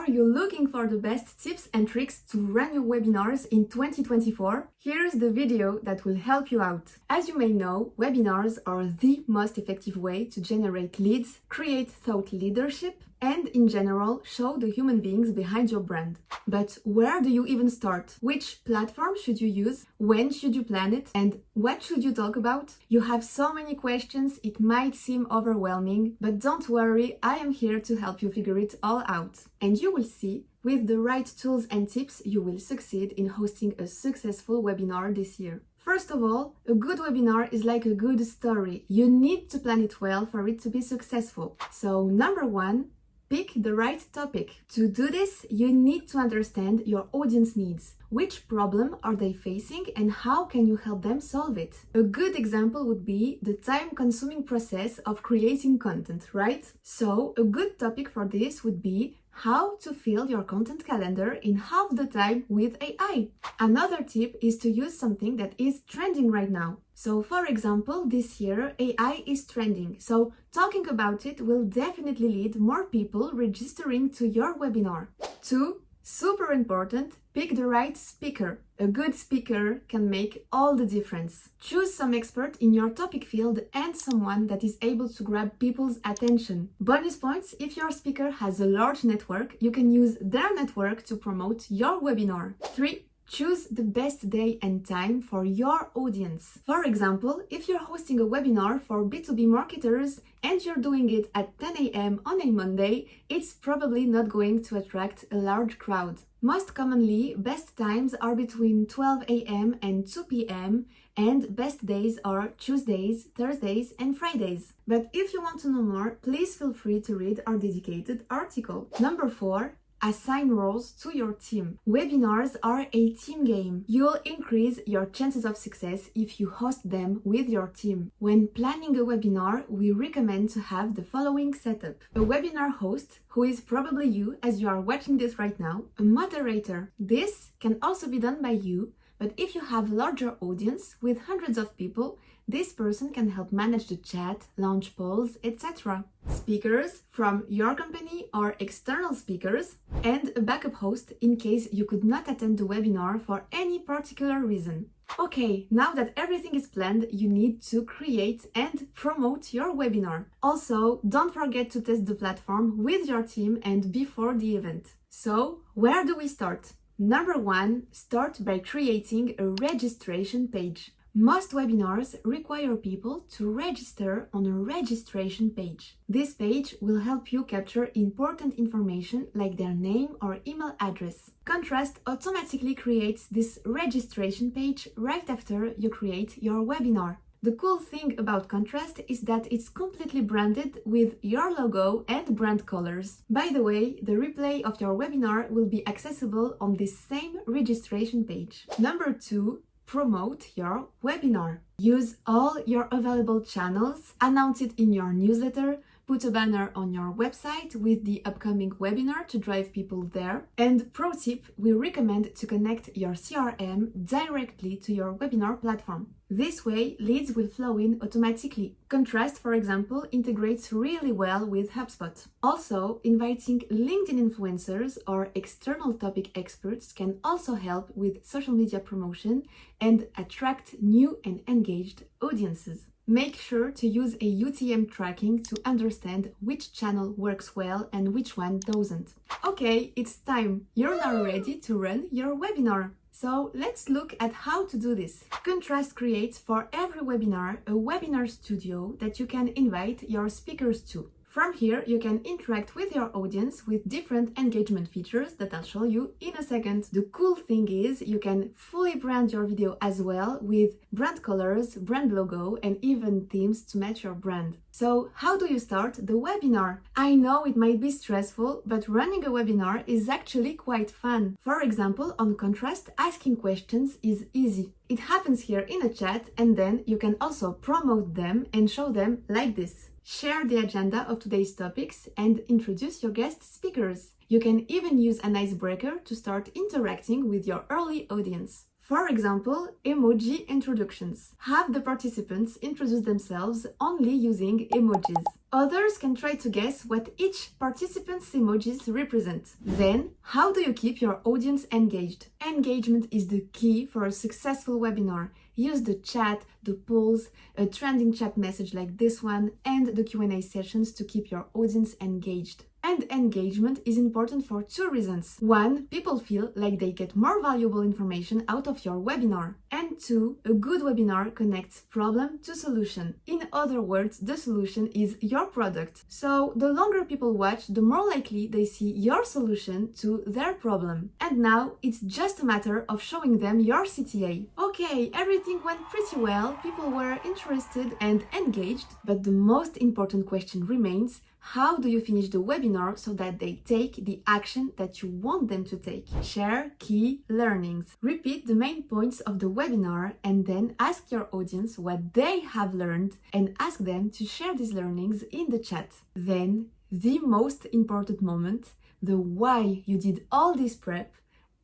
you looking for the best tips and tricks to run your webinars in 2024? Here's the video that will help you out. As you may know, webinars are the most effective way to generate leads, create thought leadership, and in general, show the human beings behind your brand. But where do you even start? Which platform should you use? When should you plan it? And what should you talk about? You have so many questions, it might seem overwhelming, but don't worry, I am here to help you figure it all out. And you will see, with the right tools and tips, you will succeed in hosting a successful webinar this year. First of all, a good webinar is like a good story. You need to plan it well for it to be successful. So, number one, pick the right topic. To do this, you need to understand your audience needs. Which problem are they facing and how can you help them solve it? A good example would be the time-consuming process of creating content, right? So, a good topic for this would be how to fill your content calendar in half the time with AI. Another tip is to use something that is trending right now. So, for example, this year AI is trending, so talking about it will definitely lead more people registering to your webinar. 2. Super important, pick the right speaker. A good speaker can make all the difference. Choose some expert in your topic field and someone that is able to grab people's attention. Bonus points, if your speaker has a large network, you can use their network to promote your webinar. 3. Choose the best day and time for your audience. For example, if you're hosting a webinar for B2B marketers and you're doing it at 10 a.m. on a Monday, it's probably not going to attract a large crowd. Most commonly, best times are between 12 a.m. and 2 p.m. and best days are Tuesdays, Thursdays, and Fridays. But if you want to know more, please feel free to read our dedicated article. Number 4. Assign roles to your team. Webinars are a team game. You'll increase your chances of success if you host them with your team. When planning a webinar, we recommend to have the following setup. A webinar host, who is probably you as you are watching this right now, a moderator. This can also be done by you, but if you have larger audience with hundreds of people, this person can help manage the chat, launch polls, etc. Speakers from your company or external speakers, and a backup host in case you could not attend the webinar for any particular reason. Okay, now that everything is planned, you need to create and promote your webinar. Also, don't forget to test the platform with your team and before the event. So, where do we start? Number 1, start by creating a registration page. Most webinars require people to register on a registration page. This page will help you capture important information like their name or email address. Contrast automatically creates this registration page right after you create your webinar. The cool thing about Contrast is that it's completely branded with your logo and brand colors. By the way, the replay of your webinar will be accessible on this same registration page. Number 2, promote your webinar. Use all your available channels, announce it in your newsletter, put a banner on your website with the upcoming webinar to drive people there. And pro tip, we recommend to connect your CRM directly to your webinar platform. This way, leads will flow in automatically. Contrast, for example, integrates really well with HubSpot. Also, inviting LinkedIn influencers or external topic experts can also help with social media promotion and attract new and engaged audiences. Make sure to use a UTM tracking to understand which channel works well and which one doesn't. Okay, it's time. You're now ready to run your webinar. So let's look at how to do this. Contrast creates for every webinar a webinar studio that you can invite your speakers to. From here, you can interact with your audience with different engagement features that I'll show you in a second. The cool thing is you can fully brand your video as well with brand colors, brand logo, and even themes to match your brand. So how do you start the webinar? I know it might be stressful, but running a webinar is actually quite fun. For example, on Contrast, asking questions is easy. It happens here in a chat, and then you can also promote them and show them like this. Share the agenda of today's topics and introduce your guest speakers. You can even use an icebreaker to start interacting with your early audience. For example, emoji introductions. Have the participants introduce themselves only using emojis. Others can try to guess what each participant's emojis represent. Then, how do you keep your audience engaged? Engagement is the key for a successful webinar. Use the chat, the polls, a trending chat message like this one, and the Q&A sessions to keep your audience engaged. And engagement is important for two reasons. One, people feel like they get more valuable information out of your webinar. And two, a good webinar connects problem to solution. In other words, the solution is your product. So the longer people watch, the more likely they see your solution to their problem. And now it's just a matter of showing them your CTA. Okay, everything went pretty well, people were interested and engaged, but the most important question remains: how do you finish the webinar so that they take the action that you want them to take? Share key learnings. Repeat the main points of the webinar and then ask your audience what they have learned and ask them to share these learnings in the chat. Then, the most important moment, the why you did all this prep,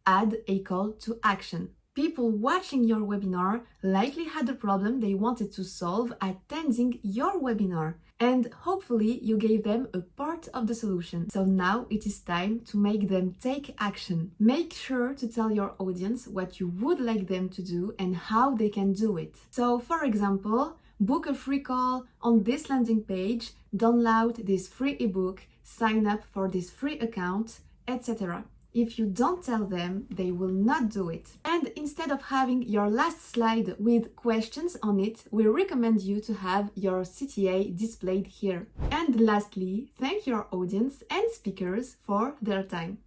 add a call to action. People watching your webinar likely had a problem they wanted to solve attending your webinar, and hopefully you gave them a part of the solution. So now it is time to make them take action. Make sure to tell your audience what you would like them to do and how they can do it. So for example, book a free call on this landing page, download this free ebook, sign up for this free account, etc. If you don't tell them, they will not do it. And instead of having your last slide with questions on it, we recommend you to have your CTA displayed here. And lastly, thank your audience and speakers for their time.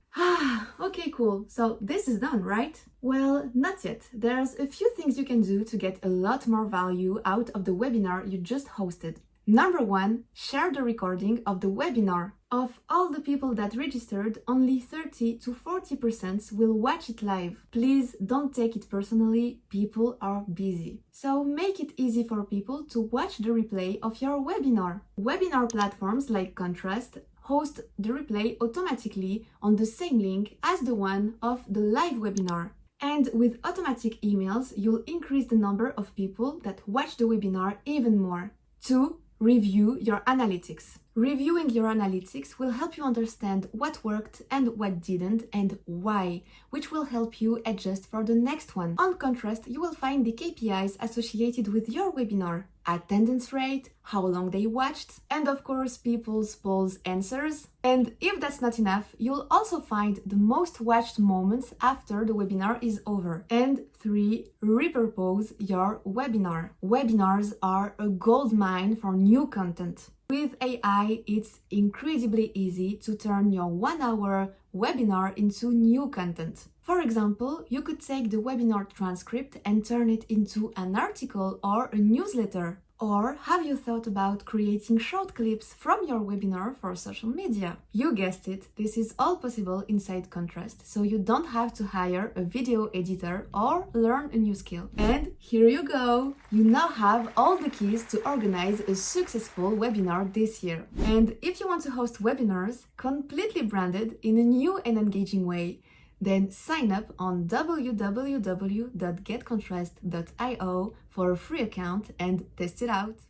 Okay, cool. So this is done, right? Well, not yet. There's a few things you can do to get a lot more value out of the webinar you just hosted. Number one, share the recording of the webinar. Of all the people that registered, only 30 to 40% will watch it live. Please don't take it personally, people are busy. So make it easy for people to watch the replay of your webinar. Webinar platforms like Contrast host the replay automatically on the same link as the one of the live webinar. And with automatic emails, you'll increase the number of people that watch the webinar even more. 2. Review your analytics. Reviewing your analytics will help you understand what worked and what didn't and why, which will help you adjust for the next one. On Contrast, you will find the KPIs associated with your webinar: attendance rate, how long they watched, and of course people's polls answers. And if that's not enough, you'll also find the most watched moments after the webinar is over. And 3, repurpose your webinar. Webinars are a goldmine for new content. With AI, it's incredibly easy to turn your 1-hour webinar into new content. For example, you could take the webinar transcript and turn it into an article or a newsletter. Or have you thought about creating short clips from your webinar for social media? You guessed it, this is all possible inside Contrast, so you don't have to hire a video editor or learn a new skill. And here you go! You now have all the keys to organize a successful webinar this year. And if you want to host webinars completely branded in a new and engaging way, then sign up on www.getcontrast.io for a free account and test it out.